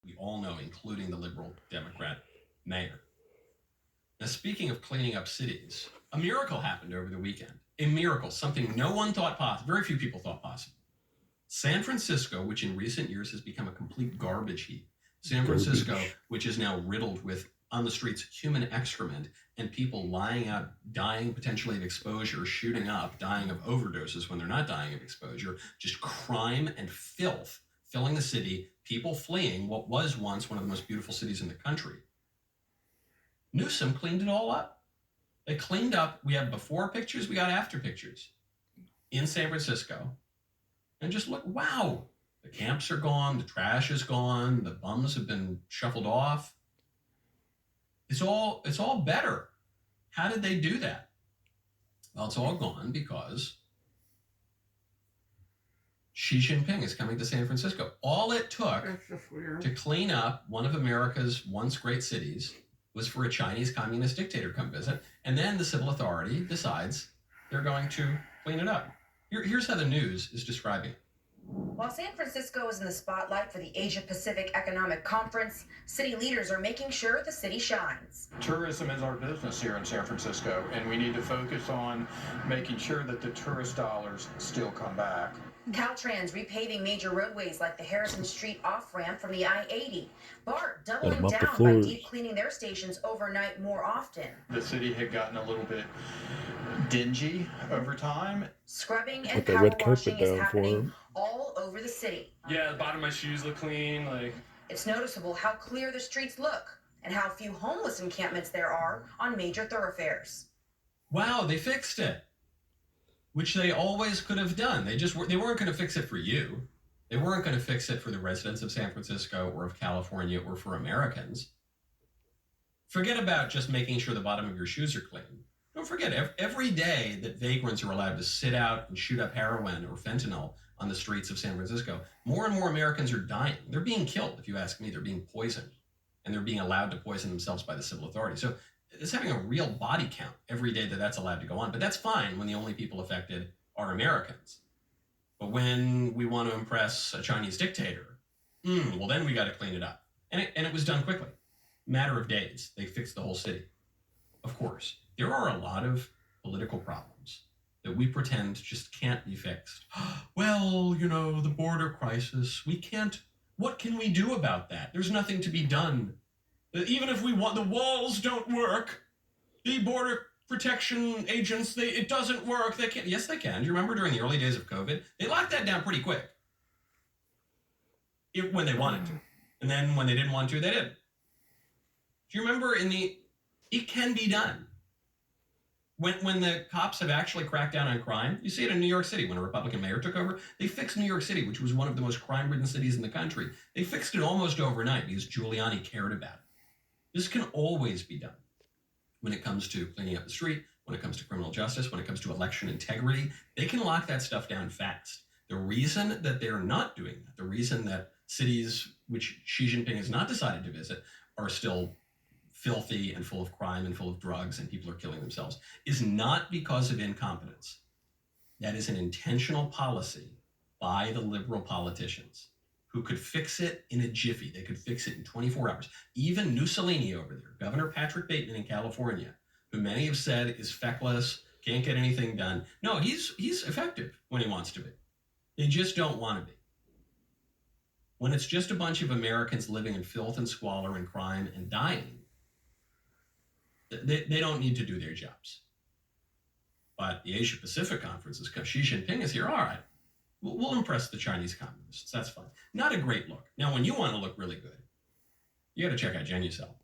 we all know, including the liberal Democrat mayor. Now, speaking of cleaning up cities, a miracle happened over the weekend. A miracle, something no one thought possible, very few people thought possible. San Francisco, which in recent years has become a complete garbage heap, San Francisco, which is now riddled with, on the streets, human excrement and people lying out, dying potentially of exposure, shooting up, dying of overdoses when they're not dying of exposure, just crime and filth filling the city, people fleeing what was once one of the most beautiful cities in the country. Newsom cleaned it all up. They cleaned up. We have before pictures, we got after pictures in San Francisco. And just look, wow, the camps are gone, the trash is gone, the bums have been shuffled off. It's all better. How did they do that? Well, it's all gone because Xi Jinping is coming to San Francisco. All it took to clean up one of America's once great cities was for a Chinese communist dictator to come visit, and then the civil authority decides they're going to clean it up. Here's how the news is describing it. While San Francisco is in the spotlight for the Asia-Pacific Economic Conference, city leaders are making sure the city shines. Tourism is our business here in San Francisco, and we need to focus on making sure that the tourist dollars still come back. Caltrans repaving major roadways like the Harrison Street off-ramp from the I-80. BART doubling down by deep cleaning their stations overnight more often. The city had gotten a little bit dingy over time. Scrubbing and power washing is happening all over the city. Yeah, the bottom of my shoes look clean. It's noticeable how clear the streets look and how few homeless encampments there are on major thoroughfares. Wow, they fixed it. Which they always could have done. They weren't going to fix it for you. They weren't going to fix it for the residents of San Francisco or of California or for Americans. Forget about just making sure the bottom of your shoes are clean. Don't forget, every day that vagrants are allowed to sit out and shoot up heroin or fentanyl on the streets of San Francisco, more and more Americans are dying. They're being killed, if you ask me. They're being poisoned. And they're being allowed to poison themselves by the civil authorities. So it's having a real body count every day that that's allowed to go on. But that's fine when the only people affected are Americans. But when we want to impress a Chinese dictator, well, then we got to clean it up. And it was done quickly. Matter of days, they fixed the whole city. Of course, there are a lot of political problems that we pretend just can't be fixed. Well, the border crisis, we can't. What can we do about that? There's nothing to be done. Even if we want, the walls don't work. The border protection agents, it doesn't work. They can't. Yes, they can. Do you remember during the early days of COVID? They locked that down pretty quick. When they wanted to. And then when they didn't want to, they didn't. Do you remember it can be done. When the cops have actually cracked down on crime, you see it in New York City when a Republican mayor took over. They fixed New York City, which was one of the most crime-ridden cities in the country. They fixed it almost overnight because Giuliani cared about it. This can always be done when it comes to cleaning up the street, when it comes to criminal justice, when it comes to election integrity. They can lock that stuff down fast. The reason that they're not doing that, the reason that cities which Xi Jinping has not decided to visit are still filthy and full of crime and full of drugs and people are killing themselves, is not because of incompetence. That is an intentional policy by the liberal politicians who could fix it in a jiffy. They could fix it in 24 hours. Even Mussolini over there, Governor Patrick Bateman in California, who many have said is feckless, can't get anything done. No, he's effective when he wants to be. They just don't want to be. When it's just a bunch of Americans living in filth and squalor and crime and dying, they don't need to do their jobs. But the Asia Pacific Conference is because Xi Jinping is here. All right, we'll impress the Chinese communists. That's fine. Not a great look. Now, when you want to look really good, you got to check out Genucel.